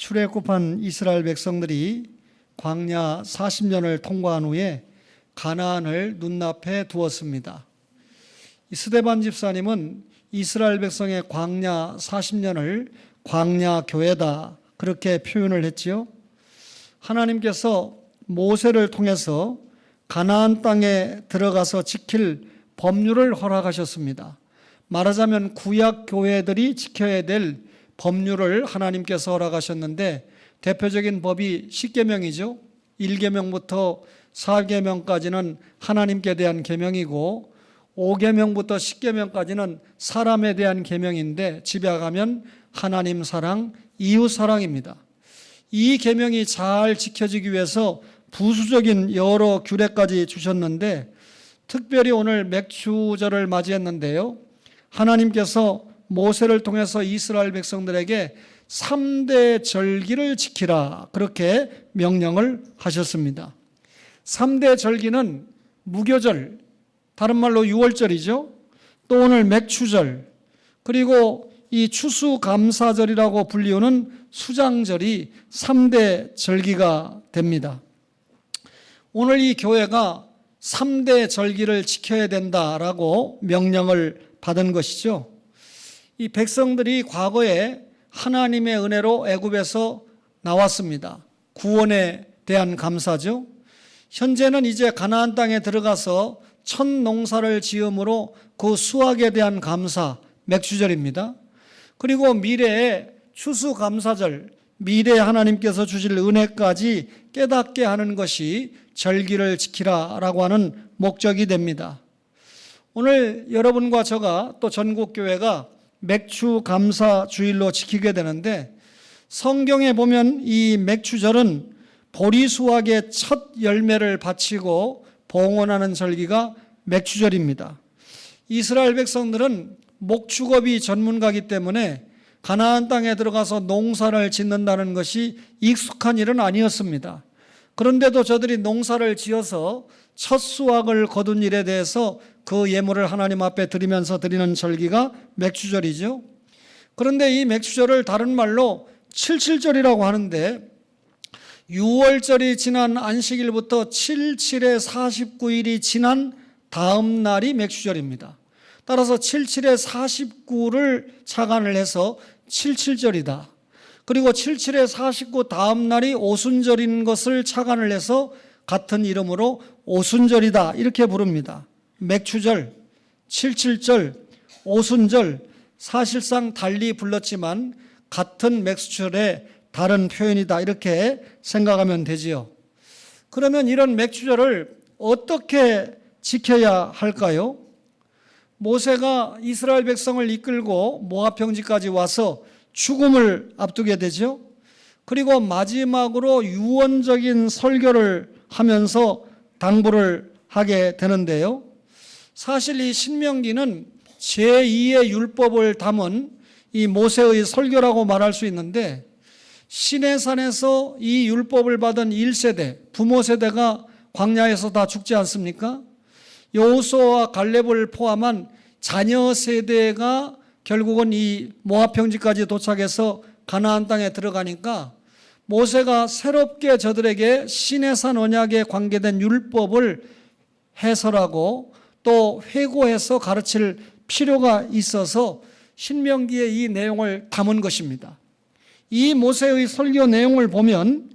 출애굽한 이스라엘 백성들이 광야 40년을 통과한 후에 가나안을 눈앞에 두었습니다. 스데반 집사님은 이스라엘 백성의 광야 40년을 광야 교회다 그렇게 표현을 했지요. 하나님께서 모세를 통해서 가나안 땅에 들어가서 지킬 법률을 허락하셨습니다. 말하자면 구약 교회들이 지켜야 될 법률을 하나님께서 허락하셨는데 대표적인 법이 10계명이죠. 1계명부터 4계명까지는 하나님께 대한 계명이고 5계명부터 10계명까지는 사람에 대한 계명인데 집약하면 하나님 사랑, 이웃 사랑입니다. 이 계명이 잘 지켜지기 위해서 부수적인 여러 규례까지 주셨는데 특별히 오늘 맥추절을 맞이했는데요. 하나님께서 모세를 통해서 이스라엘 백성들에게 3대 절기를 지키라 그렇게 명령을 하셨습니다. 3대 절기는 무교절, 다른 말로 유월절이죠. 또 오늘 맥추절, 그리고 이 추수감사절이라고 불리우는 수장절이 3대 절기가 됩니다. 오늘 이 교회가 3대 절기를 지켜야 된다라고 명령을 받은 것이죠. 이 백성들이 과거에 하나님의 은혜로 애굽에서 나왔습니다. 구원에 대한 감사죠. 현재는 이제 가나안 땅에 들어가서 첫 농사를 지음으로 그 수확에 대한 감사, 맥추절입니다. 그리고 미래에 추수감사절, 미래에 하나님께서 주실 은혜까지 깨닫게 하는 것이 절기를 지키라라고 하는 목적이 됩니다. 오늘 여러분과 저가 또 전국교회가 맥추감사 주일로 지키게 되는데 성경에 보면 이 맥추절은 보리 수확의 첫 열매를 바치고 봉헌하는 절기가 맥추절입니다. 이스라엘 백성들은 목축업이 전문가이기 때문에 가나안 땅에 들어가서 농사를 짓는다는 것이 익숙한 일은 아니었습니다. 그런데도 저들이 농사를 지어서 첫 수확을 거둔 일에 대해서 그 예물을 하나님 앞에 드리면서 드리는 절기가 맥추절이죠. 그런데 이 맥추절을 다른 말로 칠칠절이라고 하는데 6월절이 지난 안식일부터 77의 49일이 지난 다음 날이 맥추절입니다. 따라서 77의 49를 착안을 해서 77절이다. 그리고 77의 49 다음 날이 오순절인 것을 착안을 해서 같은 이름으로 오순절이다 이렇게 부릅니다. 맥추절, 77절, 오순절 사실상 달리 불렀지만 같은 맥추절의 다른 표현이다 이렇게 생각하면 되지요. 그러면 이런 맥추절을 어떻게 지켜야 할까요? 모세가 이스라엘 백성을 이끌고 모압 평지까지 와서 죽음을 앞두게 되죠. 그리고 마지막으로 유언적인 설교를 하면서 당부를 하게 되는데요. 사실 이 신명기는 제2의 율법을 담은 이 모세의 설교라고 말할 수 있는데 시내산에서 이 율법을 받은 1세대, 부모 세대가 광야에서 다 죽지 않습니까? 여호수아와 갈렙을 포함한 자녀 세대가 결국은 이 모압 평지까지 도착해서 가나안 땅에 들어가니까 모세가 새롭게 저들에게 시내산 언약에 관계된 율법을 해설하고 또 회고해서 가르칠 필요가 있어서 신명기에 이 내용을 담은 것입니다. 이 모세의 설교 내용을 보면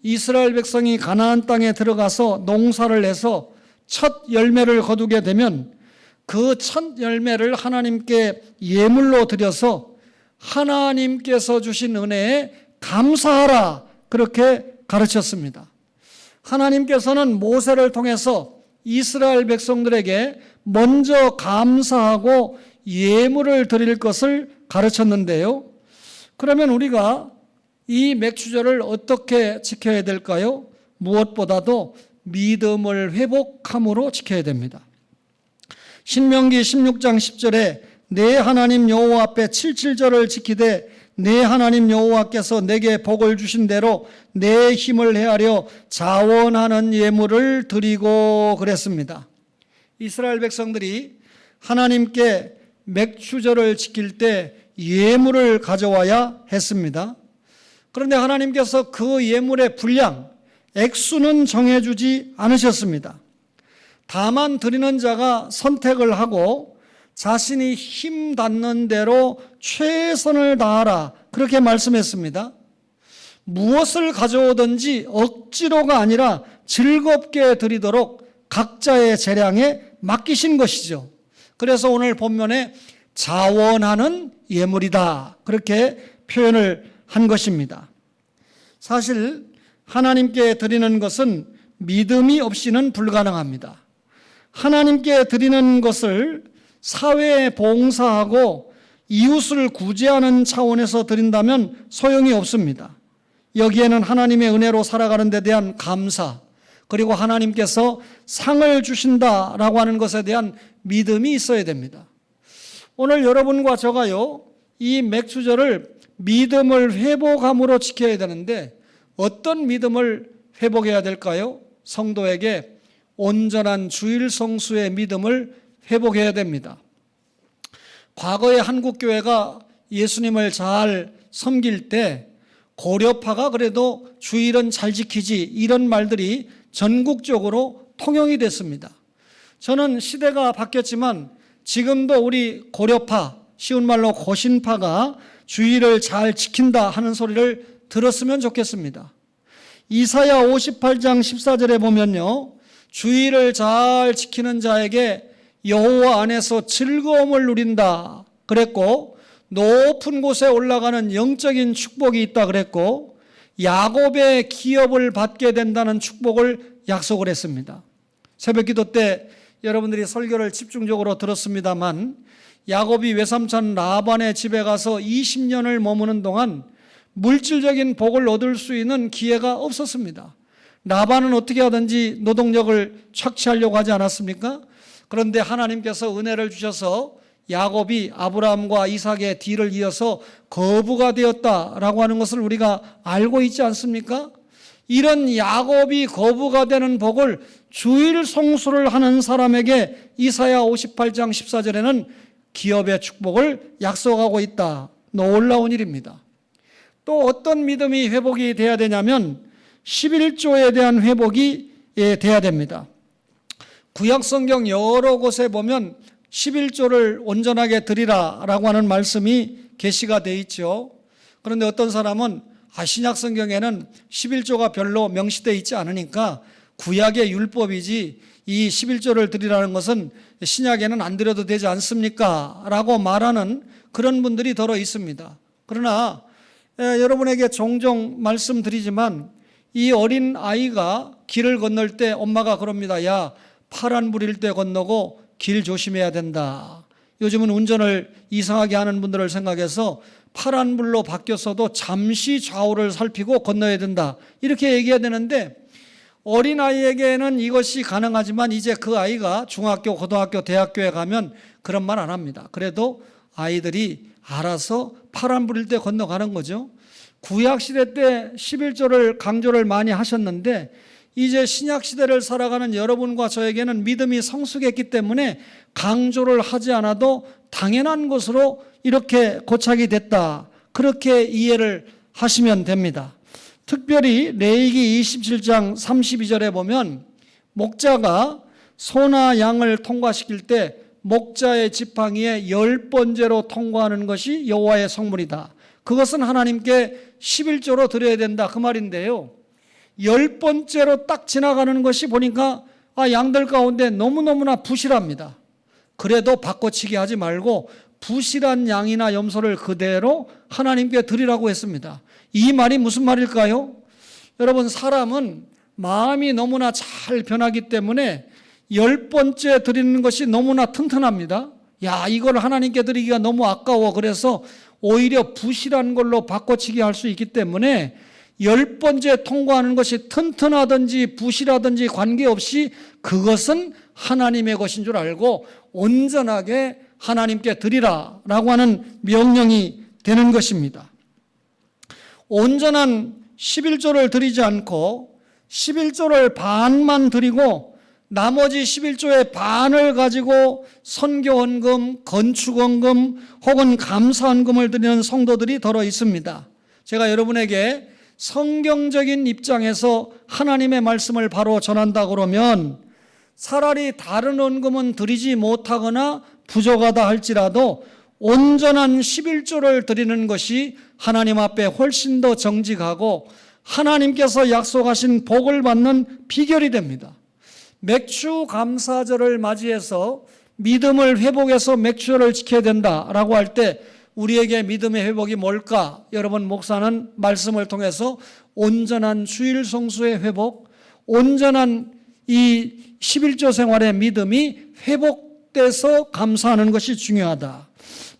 이스라엘 백성이 가나안 땅에 들어가서 농사를 해서 첫 열매를 거두게 되면 그 첫 열매를 하나님께 예물로 드려서 하나님께서 주신 은혜에 감사하라 그렇게 가르쳤습니다. 하나님께서는 모세를 통해서 이스라엘 백성들에게 먼저 감사하고 예물을 드릴 것을 가르쳤는데요. 그러면 우리가 이 맥추절을 어떻게 지켜야 될까요? 무엇보다도 믿음을 회복함으로 지켜야 됩니다. 신명기 16장 10절에 내 하나님 여호와 앞에 77절을 지키되 내 하나님 여호와께서 내게 복을 주신 대로 내 힘을 헤아려 자원하는 예물을 드리고 그랬습니다. 이스라엘 백성들이 하나님께 맥추절을 지킬 때 예물을 가져와야 했습니다. 그런데 하나님께서 그 예물의 분량, 액수는 정해주지 않으셨습니다. 다만 드리는 자가 선택을 하고 자신이 힘 닿는 대로 최선을 다하라, 그렇게 말씀했습니다. 무엇을 가져오든지 억지로가 아니라 즐겁게 드리도록 각자의 재량에 맡기신 것이죠. 그래서 오늘 본문에 자원하는 예물이다, 그렇게 표현을 한 것입니다. 사실 하나님께 드리는 것은 믿음이 없이는 불가능합니다. 하나님께 드리는 것을 사회에 봉사하고 이웃을 구제하는 차원에서 드린다면 소용이 없습니다. 여기에는 하나님의 은혜로 살아가는 데 대한 감사, 그리고 하나님께서 상을 주신다라고 하는 것에 대한 믿음이 있어야 됩니다. 오늘 여러분과 저가요, 이 맥주절을 믿음을 회복함으로 지켜야 되는데 어떤 믿음을 회복해야 될까요? 성도에게 온전한 주일 성수의 믿음을 회복해야 됩니다. 과거의 한국교회가 예수님을 잘 섬길 때 고려파가 그래도 주일은 잘 지키지, 이런 말들이 전국적으로 통용이 됐습니다. 저는 시대가 바뀌었지만 지금도 우리 고려파, 쉬운 말로 고신파가 주일을 잘 지킨다 하는 소리를 들었으면 좋겠습니다. 이사야 58장 14절에 보면요, 주일을 잘 지키는 자에게 여호와 안에서 즐거움을 누린다 그랬고, 높은 곳에 올라가는 영적인 축복이 있다 그랬고, 야곱의 기업을 받게 된다는 축복을 약속을 했습니다. 새벽기도 때 여러분들이 설교를 집중적으로 들었습니다만, 야곱이 외삼촌 라반의 집에 가서 20년을 머무는 동안 물질적인 복을 얻을 수 있는 기회가 없었습니다. 라반은 어떻게 하든지 노동력을 착취하려고 하지 않았습니까? 그런데 하나님께서 은혜를 주셔서 야곱이 아브라함과 이삭의 뒤를 이어서 거부가 되었다라고 하는 것을 우리가 알고 있지 않습니까? 이런 야곱이 거부가 되는 복을 주일 성수를 하는 사람에게 이사야 58장 14절에는 기업의 축복을 약속하고 있다. 놀라운 일입니다. 또 어떤 믿음이 회복이 돼야 되냐면 11조에 대한 회복이 돼야 됩니다. 구약성경 여러 곳에 보면 11조를 온전하게 드리라라고 하는 말씀이 계시가 되어 있죠. 그런데 어떤 사람은 신약성경에는 11조가 별로 명시되어 있지 않으니까 구약의 율법이지 이 11조를 드리라는 것은 신약에는 안 드려도 되지 않습니까? 라고 말하는 그런 분들이 더러 있습니다. 그러나 여러분에게 종종 말씀드리지만 이 어린 아이가 길을 건널 때 엄마가 그럽니다. 야, 파란불일 때 건너고 길 조심해야 된다. 요즘은 운전을 이상하게 하는 분들을 생각해서 파란불로 바뀌었어도 잠시 좌우를 살피고 건너야 된다, 이렇게 얘기해야 되는데, 어린아이에게는 이것이 가능하지만 이제 그 아이가 중학교, 고등학교, 대학교에 가면 그런 말 안 합니다. 그래도 아이들이 알아서 파란불일 때 건너가는 거죠. 구약시대 때 11조를 강조를 많이 하셨는데 이제 신약시대를 살아가는 여러분과 저에게는 믿음이 성숙했기 때문에 강조를 하지 않아도 당연한 것으로 이렇게 고착이 됐다, 그렇게 이해를 하시면 됩니다. 특별히 레위기 27장 32절에 보면 목자가 소나 양을 통과시킬 때 목자의 지팡이에 10번째로 통과하는 것이 여호와의 성물이다. 그것은 하나님께 11조로 드려야 된다, 그 말인데요. 10번째로 딱 지나가는 것이 보니까 양들 가운데 너무너무나 부실합니다. 그래도 바꿔치기 하지 말고 부실한 양이나 염소를 그대로 하나님께 드리라고 했습니다. 이 말이 무슨 말일까요? 여러분, 사람은 마음이 너무나 잘 변하기 때문에 10번째 드리는 것이 너무나 튼튼합니다. 야, 이걸 하나님께 드리기가 너무 아까워. 그래서 오히려 부실한 걸로 바꿔치기 할 수 있기 때문에 10번째 통과하는 것이 튼튼하든지 부실하든지 관계없이 그것은 하나님의 것인 줄 알고 온전하게 하나님께 드리라라고 하는 명령이 되는 것입니다. 온전한 11조를 드리지 않고 11조를 반만 드리고 나머지 11조의 반을 가지고 선교헌금, 건축헌금 혹은 감사헌금을 드리는 성도들이 더러 있습니다. 제가 여러분에게 성경적인 입장에서 하나님의 말씀을 바로 전한다 그러면 차라리 다른 헌금은 드리지 못하거나 부족하다 할지라도 온전한 11조를 드리는 것이 하나님 앞에 훨씬 더 정직하고 하나님께서 약속하신 복을 받는 비결이 됩니다. 맥주 감사절을 맞이해서 믿음을 회복해서 맥주를 지켜야 된다라고 할 때 우리에게 믿음의 회복이 뭘까? 여러분, 목사는 말씀을 통해서 온전한 주일 성수의 회복, 온전한 이 11조 생활의 믿음이 회복돼서 감사하는 것이 중요하다.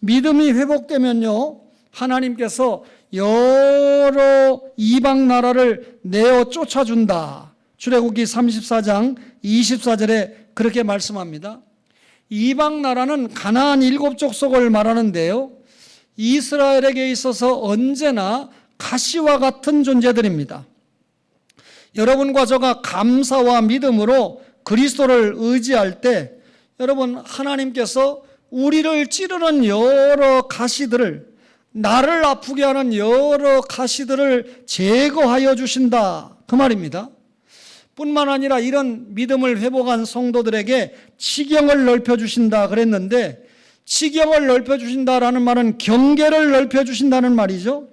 믿음이 회복되면요, 하나님께서 여러 이방 나라를 내어 쫓아준다. 출애굽기 34장 24절에 그렇게 말씀합니다. 이방 나라는 가나안 7족속을 말하는데요, 이스라엘에게 있어서 언제나 가시와 같은 존재들입니다. 여러분과 저가 감사와 믿음으로 그리스도를 의지할 때 여러분, 하나님께서 우리를 찌르는 여러 가시들을, 나를 아프게 하는 여러 가시들을 제거하여 주신다, 그 말입니다. 뿐만 아니라 이런 믿음을 회복한 성도들에게 지경을 넓혀주신다 그랬는데, 지경을 넓혀주신다라는 말은 경계를 넓혀주신다는 말이죠.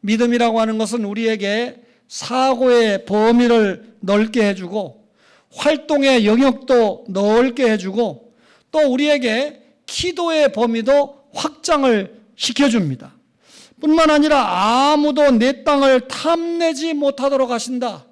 믿음이라고 하는 것은 우리에게 사고의 범위를 넓게 해주고 활동의 영역도 넓게 해주고 또 우리에게 기도의 범위도 확장을 시켜줍니다. 뿐만 아니라 아무도 내 땅을 탐내지 못하도록 하신다.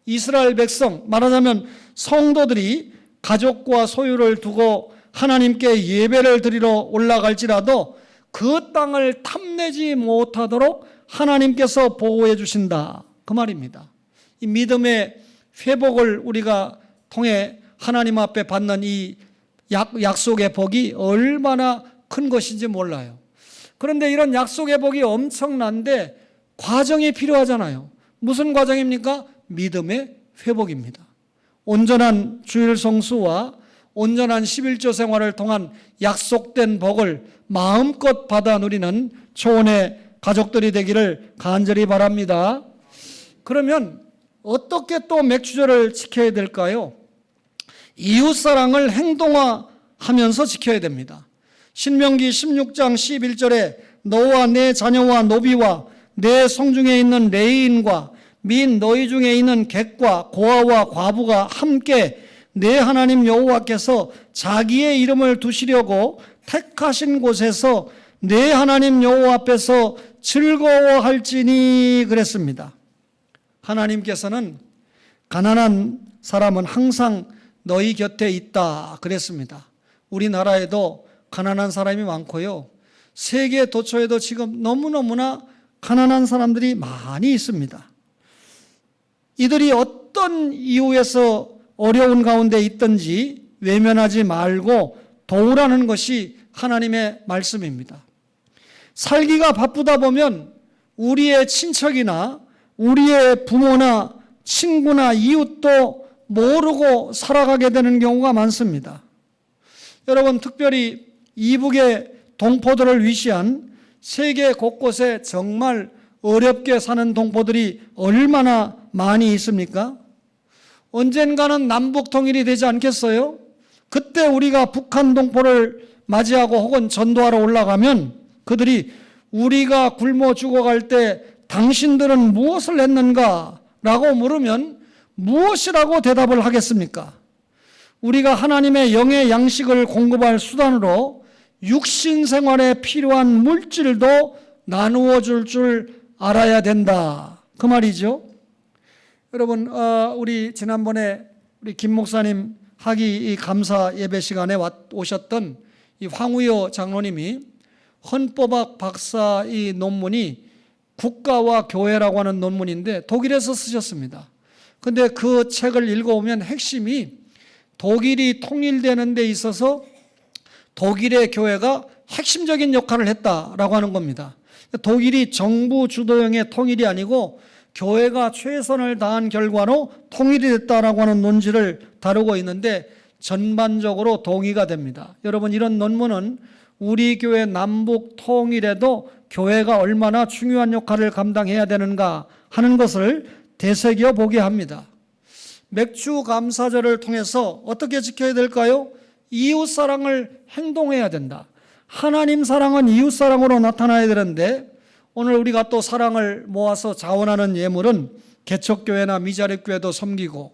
이스라엘 백성, 말하자면 성도들이 가족과 소유를 두고 하나님께 예배를 드리러 올라갈지라도 그 땅을 탐내지 못하도록 하나님께서 보호해 주신다, 그 말입니다. 이 믿음의 회복을 우리가 통해 하나님 앞에 받는 이 약속의 복이 얼마나 큰 것인지 몰라요. 그런데 이런 약속의 복이 엄청난데 과정이 필요하잖아요. 무슨 과정입니까? 믿음의 회복입니다. 온전한 주일 성수와 온전한 11조 생활을 통한 약속된 복을 마음껏 받아 누리는 초원의 가족들이 되기를 간절히 바랍니다. 그러면 어떻게 또 맥주절을 지켜야 될까요? 이웃사랑을 행동화하면서 지켜야 됩니다. 신명기 16장 11절에 너와 내 자녀와 노비와 내 성중에 있는 레위인과 민 너희 중에 있는 객과 고아와 과부가 함께 내 하나님 여호와께서 자기의 이름을 두시려고 택하신 곳에서 내 하나님 여호와 앞에서 즐거워할지니 그랬습니다. 하나님께서는 가난한 사람은 항상 너희 곁에 있다 그랬습니다. 우리나라에도 가난한 사람이 많고요, 세계 도처에도 지금 너무너무나 가난한 사람들이 많이 있습니다. 이들이 어떤 이유에서 어려운 가운데 있든지 외면하지 말고 도우라는 것이 하나님의 말씀입니다. 살기가 바쁘다 보면 우리의 친척이나 우리의 부모나 친구나 이웃도 모르고 살아가게 되는 경우가 많습니다. 여러분, 특별히 이북의 동포들을 위시한 세계 곳곳에 정말 어렵게 사는 동포들이 얼마나 많이 있습니까? 언젠가는 남북 통일이 되지 않겠어요? 그때 우리가 북한 동포를 맞이하고 혹은 전도하러 올라가면 그들이 우리가 굶어 죽어갈 때 당신들은 무엇을 했는가? 라고 물으면 무엇이라고 대답을 하겠습니까? 우리가 하나님의 영의 양식을 공급할 수단으로 육신 생활에 필요한 물질도 나누어 줄 알아야 된다, 그 말이죠. 여러분, 우리 지난번에 우리 김 목사님 하기 이 감사 예배 시간에 오셨던 이 황우여 장로님이 헌법학 박사 이 논문이 국가와 교회라고 하는 논문인데 독일에서 쓰셨습니다. 근데 그 책을 읽어보면 핵심이 독일이 통일되는 데 있어서 독일의 교회가 핵심적인 역할을 했다라고 하는 겁니다. 독일이 정부 주도형의 통일이 아니고 교회가 최선을 다한 결과로 통일이 됐다라고 하는 논지를 다루고 있는데 전반적으로 동의가 됩니다. 여러분, 이런 논문은 우리 교회 남북 통일에도 교회가 얼마나 중요한 역할을 감당해야 되는가 하는 것을 되새겨 보게 합니다. 맥주 감사절을 통해서 어떻게 지켜야 될까요? 이웃 사랑을 행동해야 된다. 하나님 사랑은 이웃 사랑으로 나타나야 되는데 오늘 우리가 또 사랑을 모아서 자원하는 예물은 개척교회나 미자립교회도 섬기고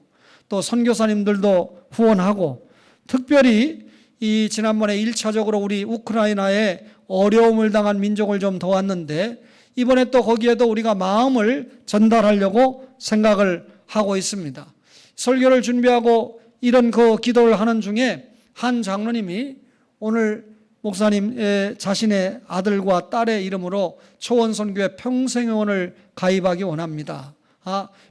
또 선교사님들도 후원하고 특별히 이 지난번에 1차적으로 우리 우크라이나에 어려움을 당한 민족을 좀 도왔는데 이번에 또 거기에도 우리가 마음을 전달하려고 생각을 하고 있습니다. 설교를 준비하고 이런 그 기도를 하는 중에 한 장로님이 오늘 목사님 자신의 아들과 딸의 이름으로 초원선교회 평생회원을 가입하기 원합니다.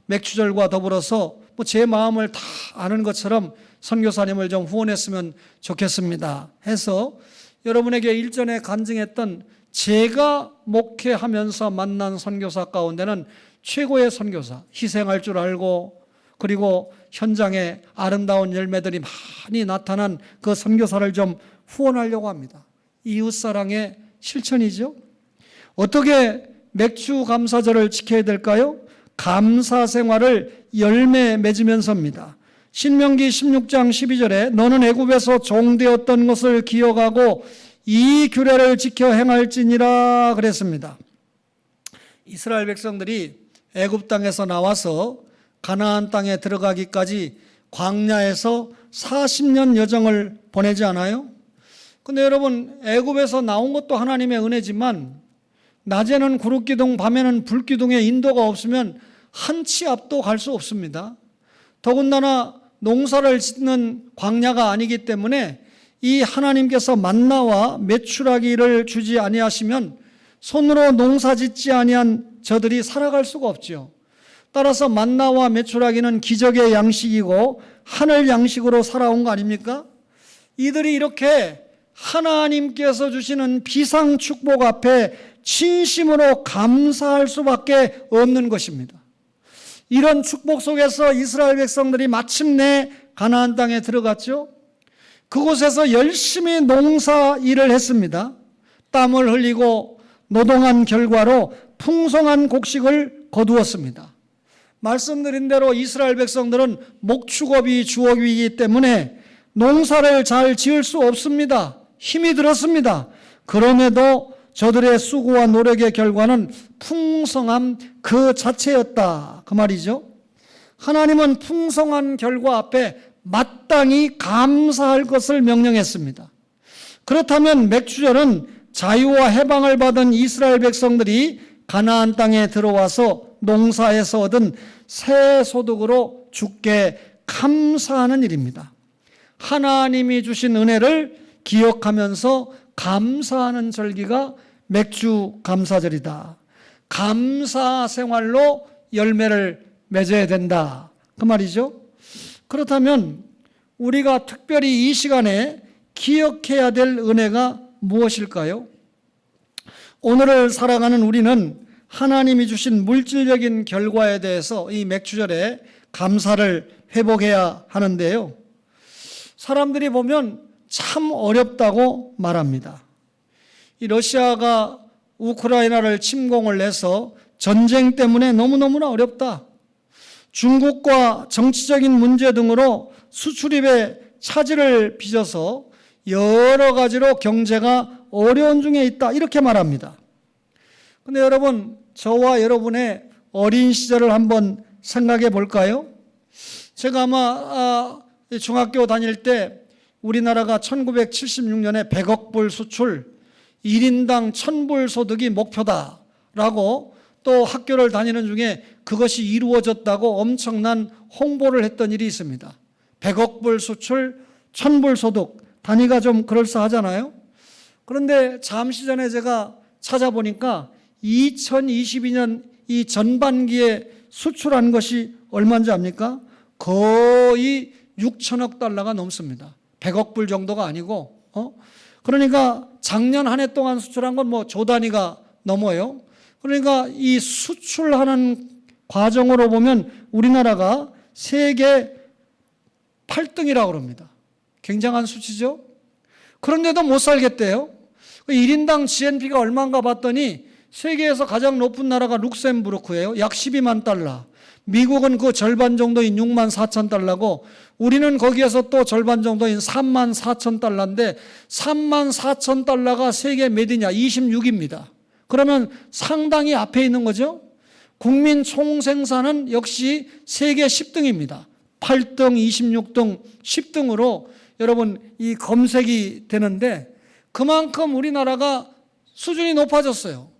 맥주절과 더불어서 제 마음을 다 아는 것처럼 선교사님을 좀 후원했으면 좋겠습니다 해서 여러분에게 일전에 간증했던 제가 목회하면서 만난 선교사 가운데는 최고의 선교사, 희생할 줄 알고 그리고 현장에 아름다운 열매들이 많이 나타난 그 선교사를 좀 후원하려고 합니다. 이웃사랑의 실천이죠. 어떻게 맥주 감사절을 지켜야 될까요? 감사 생활을 열매 맺으면서입니다. 신명기 16장 12절에 너는 애굽에서 종되었던 것을 기억하고 이 규례를 지켜 행할지니라 그랬습니다. 이스라엘 백성들이 애굽 땅에서 나와서 가나안 땅에 들어가기까지 광야에서 40년 여정을 보내지 않아요? 근데 여러분 애굽에서 나온 것도 하나님의 은혜지만 낮에는 구름기둥, 밤에는 불기둥의 인도가 없으면 한 치 앞도 갈 수 없습니다. 더군다나 농사를 짓는 광야가 아니기 때문에 이 하나님께서 만나와 메추라기를 주지 아니하시면 손으로 농사 짓지 아니한 저들이 살아갈 수가 없죠. 따라서 만나와 메추라기는 기적의 양식이고 하늘 양식으로 살아온 거 아닙니까? 이들이 이렇게 하나님께서 주시는 비상 축복 앞에 진심으로 감사할 수밖에 없는 것입니다. 이런 축복 속에서 이스라엘 백성들이 마침내 가나안 땅에 들어갔죠. 그곳에서 열심히 농사 일을 했습니다. 땀을 흘리고 노동한 결과로 풍성한 곡식을 거두었습니다. 말씀드린 대로 이스라엘 백성들은 목축업이 주업이기 때문에 농사를 잘 지을 수 없습니다. 힘이 들었습니다. 그럼에도 저들의 수고와 노력의 결과는 풍성함 그 자체였다. 그 말이죠. 하나님은 풍성한 결과 앞에 마땅히 감사할 것을 명령했습니다. 그렇다면 맥주절은 자유와 해방을 받은 이스라엘 백성들이 가나안 땅에 들어와서 농사에서 얻은 새 소득으로 주께 감사하는 일입니다. 하나님이 주신 은혜를 기억하면서 감사하는 절기가 맥주 감사절이다. 감사 생활로 열매를 맺어야 된다. 그 말이죠. 그렇다면 우리가 특별히 이 시간에 기억해야 될 은혜가 무엇일까요? 오늘을 살아가는 우리는 하나님이 주신 물질적인 결과에 대해서 이 맥주절에 감사를 회복해야 하는데요. 사람들이 보면 참 어렵다고 말합니다. 이 러시아가 우크라이나를 침공을 해서 전쟁 때문에 너무너무나 어렵다. 중국과 정치적인 문제 등으로 수출입에 차질을 빚어서 여러 가지로 경제가 어려운 중에 있다. 이렇게 말합니다. 그런데 여러분, 저와 여러분의 어린 시절을 한번 생각해 볼까요? 제가 아마 중학교 다닐 때 우리나라가 1976년에 100억 불 수출, 1인당 1000불 소득이 목표다라고 또 학교를 다니는 중에 그것이 이루어졌다고 엄청난 홍보를 했던 일이 있습니다. 100억 불 수출, 1000불 소득, 단위가 좀 그럴싸하잖아요. 그런데 잠시 전에 제가 찾아보니까 2022년 이 전반기에 수출한 것이 얼마인지 압니까? 거의 6천억 달러가 넘습니다. 100억 불 정도가 아니고, 그러니까 작년 한 해 동안 수출한 건 뭐 조 단위가 넘어요. 그러니까 이 수출하는 과정으로 보면 우리나라가 세계 8등이라고 그럽니다. 굉장한 수치죠. 그런데도 못 살겠대요. 1인당 GNP가 얼마인가 봤더니 세계에서 가장 높은 나라가 룩셈부르크예요. 약 12만 달러. 미국은 그 절반 정도인 6만 4천 달러고 우리는 거기에서 또 절반 정도인 3만 4천 달러인데 3만 4천 달러가 세계 몇이냐? 26입니다. 그러면 상당히 앞에 있는 거죠. 국민 총생산은 역시 세계 10등입니다. 8등, 26등, 10등으로 여러분 이 검색이 되는데 그만큼 우리나라가 수준이 높아졌어요.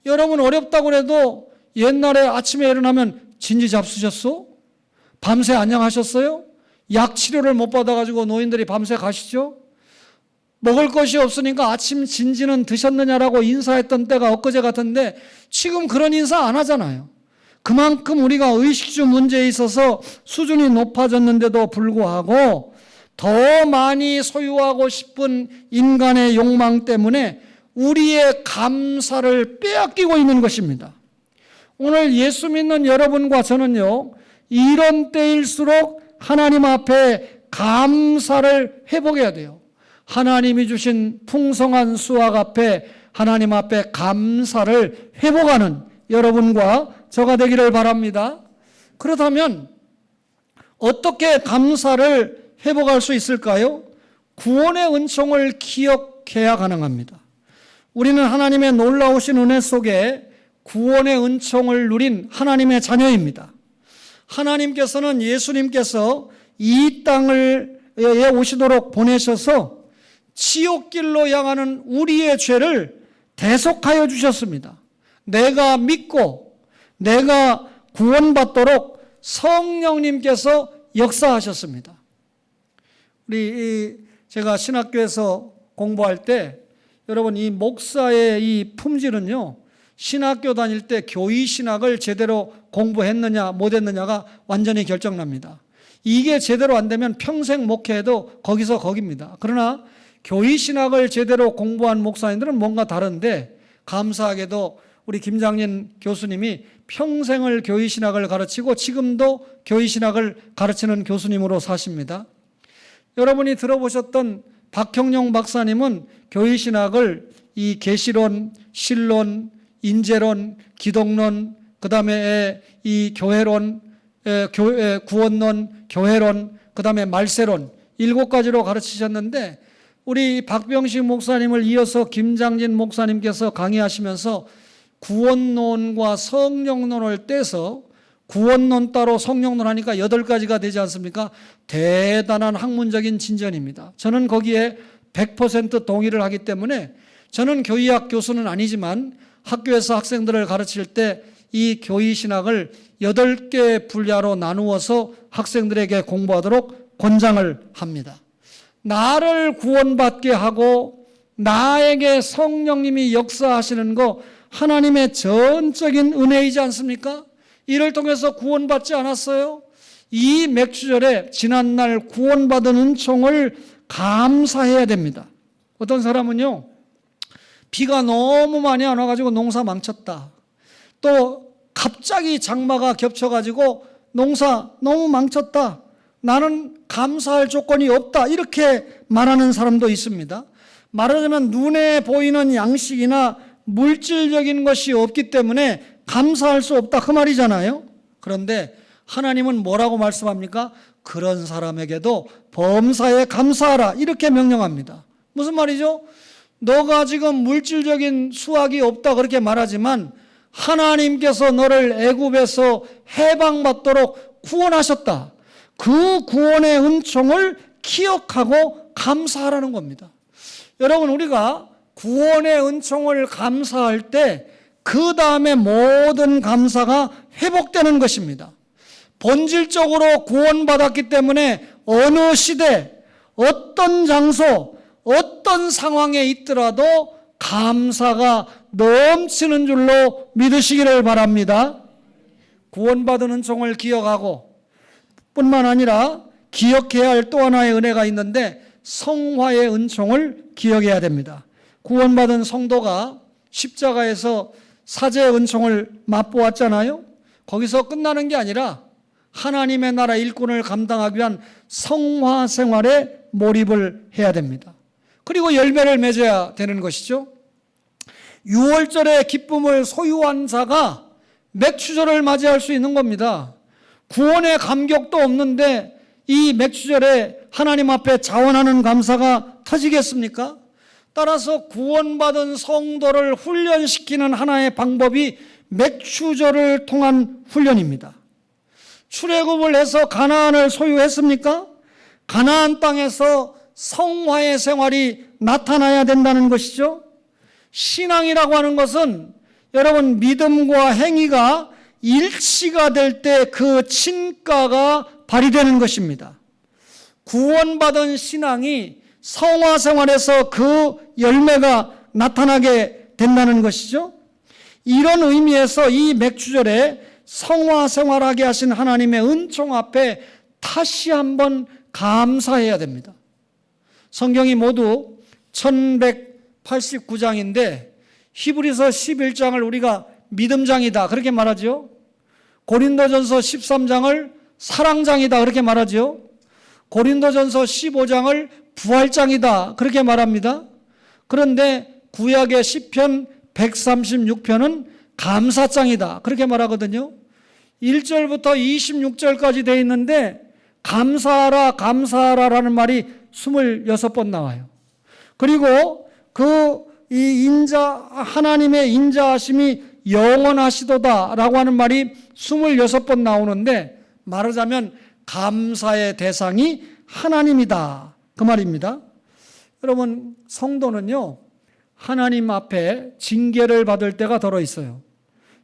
여러분 어렵다고 해도 옛날에 아침에 일어나면 진지 잡수셨어? 밤새 안녕하셨어요? 약 치료를 못 받아가지고 노인들이 밤새 가시죠? 먹을 것이 없으니까 아침 진지는 드셨느냐라고 인사했던 때가 엊그제 같은데 지금 그런 인사 안 하잖아요. 그만큼 우리가 의식주 문제에 있어서 수준이 높아졌는데도 불구하고 더 많이 소유하고 싶은 인간의 욕망 때문에 우리의 감사를 빼앗기고 있는 것입니다. 오늘 예수 믿는 여러분과 저는요, 이런 때일수록 하나님 앞에 감사를 회복해야 돼요. 하나님이 주신 풍성한 수확 앞에 하나님 앞에 감사를 회복하는 여러분과 저가 되기를 바랍니다. 그렇다면 어떻게 감사를 회복할 수 있을까요? 구원의 은총을 기억해야 가능합니다. 우리는 하나님의 놀라우신 은혜 속에 구원의 은총을 누린 하나님의 자녀입니다. 하나님께서는 예수님께서 이 땅에 오시도록 보내셔서 지옥길로 향하는 우리의 죄를 대속하여 주셨습니다. 내가 믿고 내가 구원받도록 성령님께서 역사하셨습니다. 제가 신학교에서 공부할 때 여러분 이 목사의 이 품질은요, 신학교 다닐 때 교의 신학을 제대로 공부했느냐 못했느냐가 완전히 결정납니다. 이게 제대로 안 되면 평생 목회해도 거기서 거깁니다. 그러나 교의 신학을 제대로 공부한 목사님들은 뭔가 다른데 감사하게도 우리 김장진 교수님이 평생을 교의 신학을 가르치고 지금도 교의 신학을 가르치는 교수님으로 사십니다. 여러분이 들어보셨던 박형룡 박사님은 교의 신학을 이 계시론, 신론, 인재론, 기독론, 그 다음에 이 교회론, 구원론, 교회론, 그 다음에 말세론 7가지로 가르치셨는데 우리 박병식 목사님을 이어서 김장진 목사님께서 강의하시면서 구원론과 성령론을 떼서 구원론 따로 성령론 하니까 8가지가 되지 않습니까? 대단한 학문적인 진전입니다. 저는 거기에 100% 동의를 하기 때문에 저는 교의학 교수는 아니지만 학교에서 학생들을 가르칠 때 이 교의신학을 8개 분야로 나누어서 학생들에게 공부하도록 권장을 합니다. 나를 구원받게 하고 나에게 성령님이 역사하시는 거 하나님의 전적인 은혜이지 않습니까? 이를 통해서 구원받지 않았어요? 이 맥주절에 지난날 구원받은 은총을 감사해야 됩니다. 어떤 사람은요, 비가 너무 많이 안 와가지고 농사 망쳤다. 또 갑자기 장마가 겹쳐가지고 농사 너무 망쳤다. 나는 감사할 조건이 없다. 이렇게 말하는 사람도 있습니다. 말하자면 눈에 보이는 양식이나 물질적인 것이 없기 때문에 감사할 수 없다. 그 말이잖아요. 그런데 하나님은 뭐라고 말씀합니까? 그런 사람에게도 범사에 감사하라. 이렇게 명령합니다. 무슨 말이죠? 너가 지금 물질적인 수확이 없다 그렇게 말하지만 하나님께서 너를 애굽에서 해방받도록 구원하셨다. 그 구원의 은총을 기억하고 감사하라는 겁니다. 여러분 우리가 구원의 은총을 감사할 때 그 다음에 모든 감사가 회복되는 것입니다. 본질적으로 구원받았기 때문에 어느 시대, 어떤 장소, 어떤 상황에 있더라도 감사가 넘치는 줄로 믿으시기를 바랍니다. 구원받은 은총을 기억하고 뿐만 아니라 기억해야 할 또 하나의 은혜가 있는데 성화의 은총을 기억해야 됩니다. 구원받은 성도가 십자가에서 사제의 은총을 맛보았잖아요. 거기서 끝나는 게 아니라 하나님의 나라 일꾼을 감당하기 위한 성화 생활에 몰입을 해야 됩니다. 그리고 열매를 맺어야 되는 것이죠. 유월절의 기쁨을 소유한 자가 맥추절을 맞이할 수 있는 겁니다. 구원의 감격도 없는데 이 맥추절에 하나님 앞에 자원하는 감사가 터지겠습니까? 따라서 구원받은 성도를 훈련시키는 하나의 방법이 맥추절을 통한 훈련입니다. 출애굽을 해서 가나안을 소유했습니까? 가나안 땅에서 성화의 생활이 나타나야 된다는 것이죠. 신앙이라고 하는 것은 여러분 믿음과 행위가 일치가 될 때 그 진가가 발휘되는 것입니다. 구원받은 신앙이 성화 생활에서 그 열매가 나타나게 된다는 것이죠. 이런 의미에서 이 맥추절에 성화 생활하게 하신 하나님의 은총 앞에 다시 한번 감사해야 됩니다. 성경이 모두 1189장인데 히브리서 11장을 우리가 믿음장이다 그렇게 말하죠. 고린도전서 13장을 사랑장이다 그렇게 말하죠. 고린도전서 15장을 부활장이다 그렇게 말합니다. 그런데 구약의 시편 136편은 감사장이다 그렇게 말하거든요. 1절부터 26절까지 되어 있는데 감사하라 감사하라라는 말이 26번 나와요. 그리고 하나님의 인자하심이 영원하시도다라고 하는 말이 26번 나오는데 말하자면 감사의 대상이 하나님이다 그 말입니다. 여러분 성도는요 하나님 앞에 징계를 받을 때가 덜어 있어요.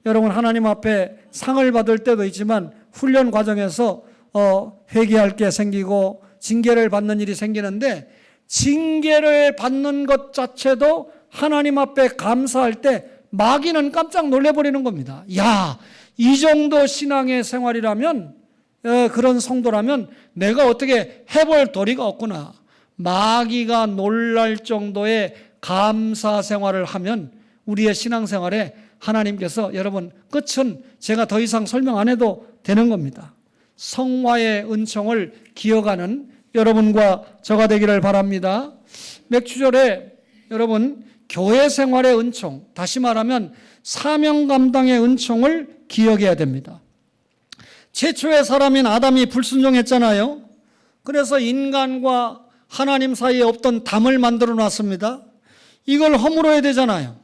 여러분 하나님 앞에 상을 받을 때도 있지만 훈련 과정에서 회개할 게 생기고 징계를 받는 일이 생기는데 징계를 받는 것 자체도 하나님 앞에 감사할 때 마귀는 깜짝 놀래버리는 겁니다. 야, 이 정도 신앙의 생활이라면 그런 성도라면 내가 어떻게 해볼 도리가 없구나. 마귀가 놀랄 정도의 감사 생활을 하면 우리의 신앙생활에 하나님께서 여러분 끝은 제가 더 이상 설명 안 해도 되는 겁니다. 성화의 은총을 기억하는 여러분과 저가 되기를 바랍니다. 맥추절에 여러분 교회 생활의 은총, 다시 말하면 사명 감당의 은총을 기억해야 됩니다. 최초의 사람인 아담이 불순종했잖아요. 그래서 인간과 하나님 사이에 없던 담을 만들어 놨습니다. 이걸 허물어야 되잖아요.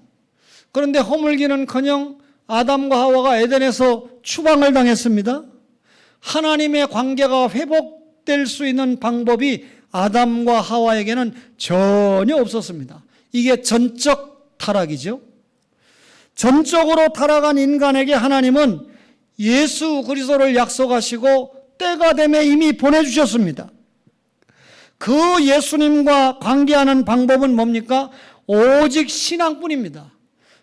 그런데 허물기는커녕 아담과 하와가 에덴에서 추방을 당했습니다. 하나님의 관계가 회복될 수 있는 방법이 아담과 하와에게는 전혀 없었습니다. 이게 전적 타락이죠. 전적으로 타락한 인간에게 하나님은 예수 그리스도를 약속하시고 때가 되면 이미 보내주셨습니다. 그 예수님과 관계하는 방법은 뭡니까? 오직 신앙뿐입니다.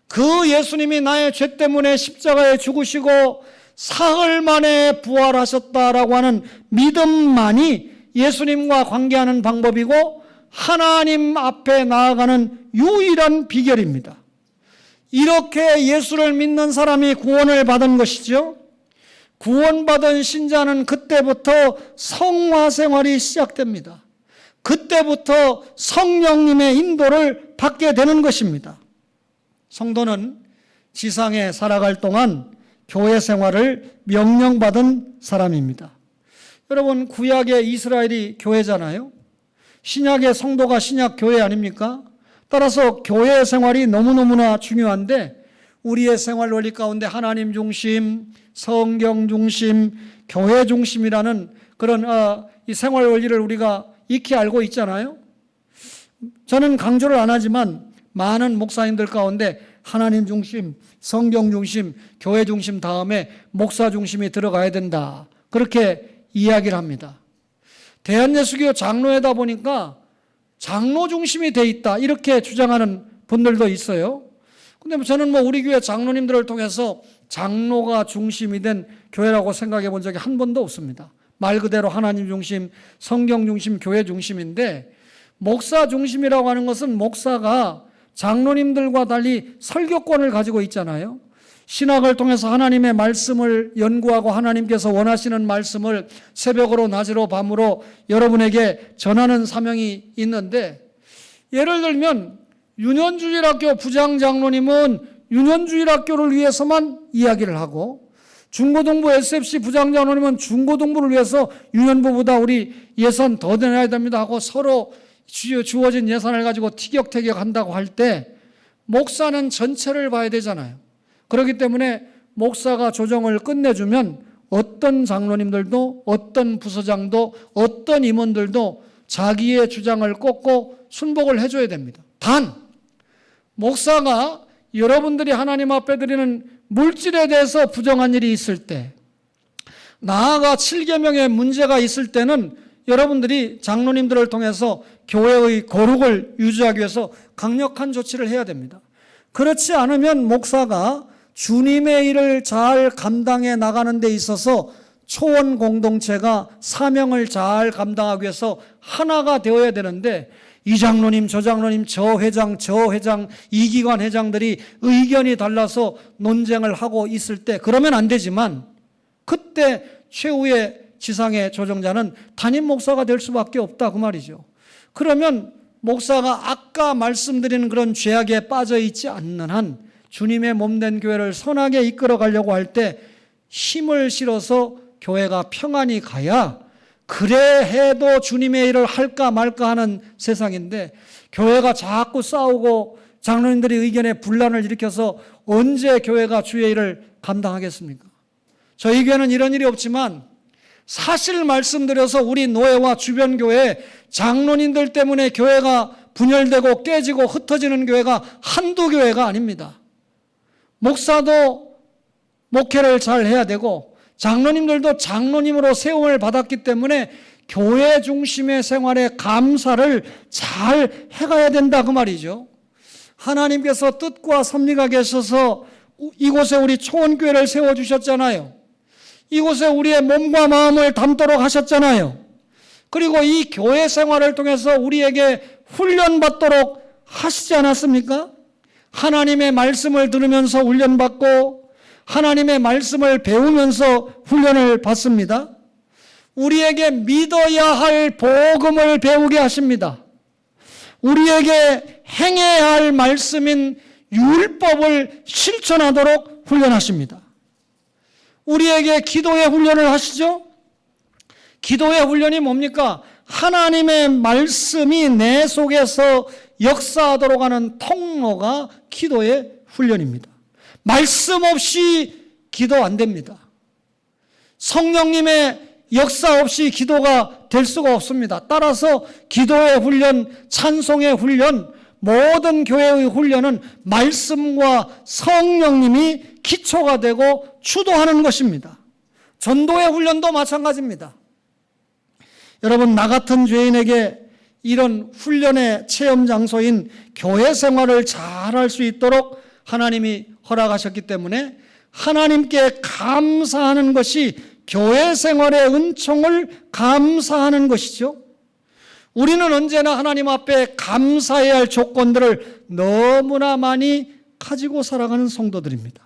그 예수님이 나의 죄 때문에 십자가에 죽으시고 사흘 만에 부활하셨다라고 하는 믿음만이 예수님과 관계하는 방법이고 하나님 앞에 나아가는 유일한 비결입니다. 이렇게 예수를 믿는 사람이 구원을 받은 것이죠. 구원받은 신자는 그때부터 성화 생활이 시작됩니다. 그때부터 성령님의 인도를 받게 되는 것입니다. 성도는 지상에 살아갈 동안 교회 생활을 명령받은 사람입니다. 여러분 구약의 이스라엘이 교회잖아요. 신약의 성도가 신약 교회 아닙니까? 따라서 교회 생활이 너무너무나 중요한데 우리의 생활 원리 가운데 하나님 중심, 성경 중심, 교회 중심이라는 그런 이 생활 원리를 우리가 익히 알고 있잖아요. 저는 강조를 안 하지만 많은 목사님들 가운데 하나님 중심, 성경 중심, 교회 중심 다음에 목사 중심이 들어가야 된다. 그렇게 이야기를 합니다. 대한예수교 장로회다 보니까 장로 중심이 돼 있다. 이렇게 주장하는 분들도 있어요. 근데 저는 우리 교회 장로님들을 통해서 장로가 중심이 된 교회라고 생각해 본 적이 한 번도 없습니다. 말 그대로 하나님 중심, 성경 중심, 교회 중심인데 목사 중심이라고 하는 것은 목사가 장로님들과 달리 설교권을 가지고 있잖아요. 신학을 통해서 하나님의 말씀을 연구하고 하나님께서 원하시는 말씀을 새벽으로 낮으로 밤으로 여러분에게 전하는 사명이 있는데 예를 들면 윤현주일학교 부장장로님은 윤현주일학교를 위해서만 이야기를 하고, 중고등부 SFC 부장장로님은 중고등부를 위해서 유년부보다 우리 예산 더 내야 됩니다 하고 서로 주어진 예산을 가지고 티격태격 한다고 할 때 목사는 전체를 봐야 되잖아요. 그렇기 때문에 목사가 조정을 끝내주면 어떤 장로님들도 어떤 부서장도 어떤 임원들도 자기의 주장을 꺾고 순복을 해줘야 됩니다. 단 목사가 여러분들이 하나님 앞에 드리는 물질에 대해서 부정한 일이 있을 때, 나아가 7계명에 문제가 있을 때는 여러분들이 장로님들을 통해서 교회의 거룩을 유지하기 위해서 강력한 조치를 해야 됩니다. 그렇지 않으면 목사가 주님의 일을 잘 감당해 나가는 데 있어서 초원 공동체가 사명을 잘 감당하기 위해서 하나가 되어야 되는데, 이 장로님, 저 장로님, 저 회장, 이 기관 회장들이 의견이 달라서 논쟁을 하고 있을 때 그러면 안 되지만, 그때 최후의 지상의 조정자는 담임 목사가 될 수밖에 없다 그 말이죠. 그러면 목사가 아까 말씀드린 그런 죄악에 빠져 있지 않는 한 주님의 몸된 교회를 선하게 이끌어 가려고 할 때 힘을 실어서 교회가 평안히 가야, 그래 해도 주님의 일을 할까 말까 하는 세상인데, 교회가 자꾸 싸우고 장로님들이 의견에 분란을 일으켜서 언제 교회가 주의 일을 감당하겠습니까? 저희 교회는 이런 일이 없지만 사실 말씀드려서 우리 노예와 주변 교회 장로님들 때문에 교회가 분열되고 깨지고 흩어지는 교회가 한두 교회가 아닙니다. 목사도 목회를 잘 해야 되고 장로님들도 장로님으로 세움을 받았기 때문에 교회 중심의 생활에 감사를 잘 해가야 된다 그 말이죠. 하나님께서 뜻과 섭리가 계셔서 이곳에 우리 초원교회를 세워주셨잖아요. 이곳에 우리의 몸과 마음을 담도록 하셨잖아요. 그리고 이 교회 생활을 통해서 우리에게 훈련받도록 하시지 않았습니까? 하나님의 말씀을 들으면서 훈련받고 하나님의 말씀을 배우면서 훈련을 받습니다. 우리에게 믿어야 할 복음을 배우게 하십니다. 우리에게 행해야 할 말씀인 율법을 실천하도록 훈련하십니다. 우리에게 기도의 훈련을 하시죠? 기도의 훈련이 뭡니까? 하나님의 말씀이 내 속에서 역사하도록 하는 통로가 기도의 훈련입니다. 말씀 없이 기도 안 됩니다. 성령님의 역사 없이 기도가 될 수가 없습니다. 따라서 기도의 훈련, 찬송의 훈련, 모든 교회의 훈련은 말씀과 성령님이 기초가 되고 주도하는 것입니다. 전도의 훈련도 마찬가지입니다. 여러분, 나 같은 죄인에게 이런 훈련의 체험 장소인 교회 생활을 잘할 수 있도록 하나님이 허락하셨기 때문에 하나님께 감사하는 것이 교회 생활의 은총을 감사하는 것이죠. 우리는 언제나 하나님 앞에 감사해야 할 조건들을 너무나 많이 가지고 살아가는 성도들입니다.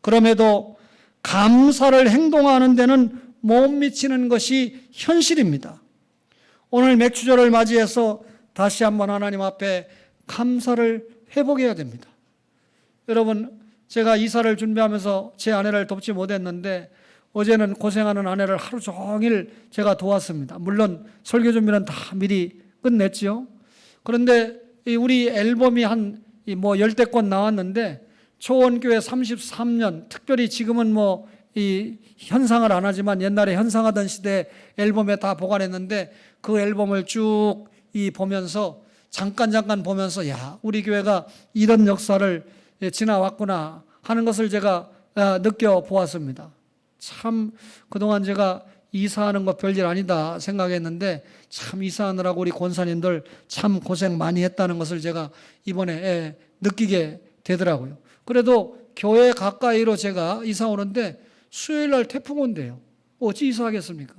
그럼에도 감사를 행동하는 데는 못 미치는 것이 현실입니다. 오늘 맥주절을 맞이해서 다시 한번 하나님 앞에 감사를 회복해야 됩니다. 여러분, 제가 이사를 준비하면서 제 아내를 돕지 못했는데 어제는 고생하는 아내를 하루 종일 제가 도왔습니다. 물론 설교 준비는 다 미리 끝냈죠. 그런데 우리 앨범이 한 10대 권 나왔는데 초원교회 33년, 특별히 지금은 이 현상을 안 하지만 옛날에 현상하던 시대 앨범에 다 보관했는데, 그 앨범을 쭉 보면서 잠깐 보면서 야, 우리 교회가 이런 역사를 지나왔구나 하는 것을 제가 느껴보았습니다. 참 그동안 제가 이사하는 거 별일 아니다 생각했는데 참 이사하느라고 우리 권사님들 참 고생 많이 했다는 것을 제가 이번에 느끼게 되더라고요. 그래도 교회 가까이로 제가 이사 오는데 수요일 날 태풍 온대요. 어찌 이사하겠습니까?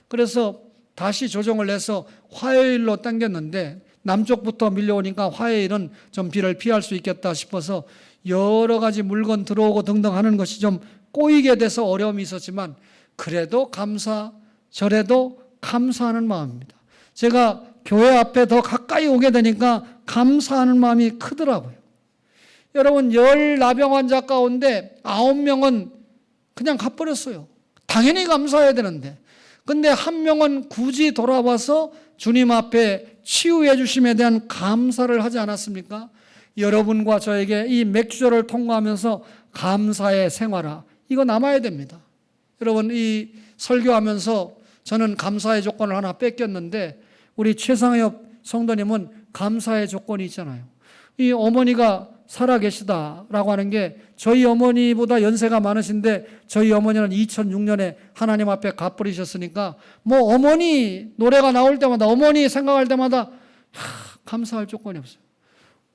그래서 다시 조정을 해서 화요일로 당겼는데 남쪽부터 밀려오니까 화요일은 좀 비를 피할 수 있겠다 싶어서 여러 가지 물건 들어오고 등등 하는 것이 좀 꼬이게 돼서 어려움이 있었지만 그래도 절에도 감사하는 마음입니다. 제가 교회 앞에 더 가까이 오게 되니까 감사하는 마음이 크더라고요. 여러분, 10 나병 환자 가운데 9명은 그냥 가버렸어요. 당연히 감사해야 되는데. 근데 1명은 굳이 돌아와서 주님 앞에 치유해 주심에 대한 감사를 하지 않았습니까? 여러분과 저에게 이 맥주절을 통과하면서 감사의 생활화, 이거 남아야 됩니다. 여러분, 이 설교하면서 저는 감사의 조건을 하나 뺏겼는데, 우리 최상엽 성도님은 감사의 조건이 있잖아요. 이 어머니가 살아계시다라고 하는 게, 저희 어머니보다 연세가 많으신데 저희 어머니는 2006년에 하나님 앞에 갚버리셨으니까 뭐 어머니 노래가 나올 때마다, 어머니 생각할 때마다 감사할 조건이 없어요.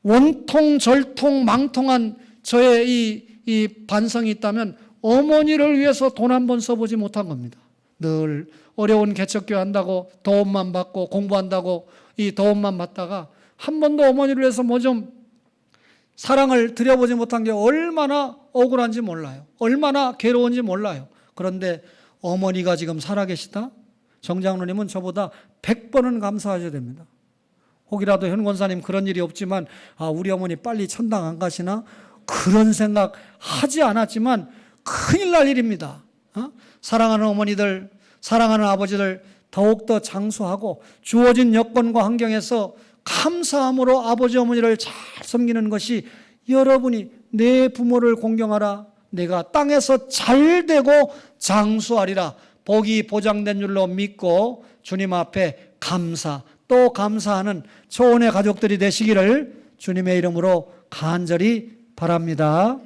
원통 절통 망통한 저의 이 반성이 있다면 어머니를 위해서 돈 한 번 써보지 못한 겁니다. 늘 어려운 개척교회 한다고 도움만 받고 공부한다고 이 도움만 받다가 한 번도 어머니를 위해서 뭐 좀 사랑을 드려보지 못한 게 얼마나 억울한지 몰라요. 얼마나 괴로운지 몰라요. 그런데 어머니가 지금 살아계시다? 정장로님은 저보다 100번은 감사하셔야 됩니다. 혹이라도 현 권사님 그런 일이 없지만 우리 어머니 빨리 천당 안 가시나? 그런 생각 하지 않았지만 큰일 날 일입니다. 사랑하는 어머니들, 사랑하는 아버지들 더욱더 장수하고 주어진 여건과 환경에서 감사함으로 아버지 어머니를 잘 섬기는 것이, 여러분이 내 부모를 공경하라, 내가 땅에서 잘 되고 장수하리라, 복이 보장된 줄로 믿고 주님 앞에 감사 또 감사하는 초원의 가족들이 되시기를 주님의 이름으로 간절히 바랍니다.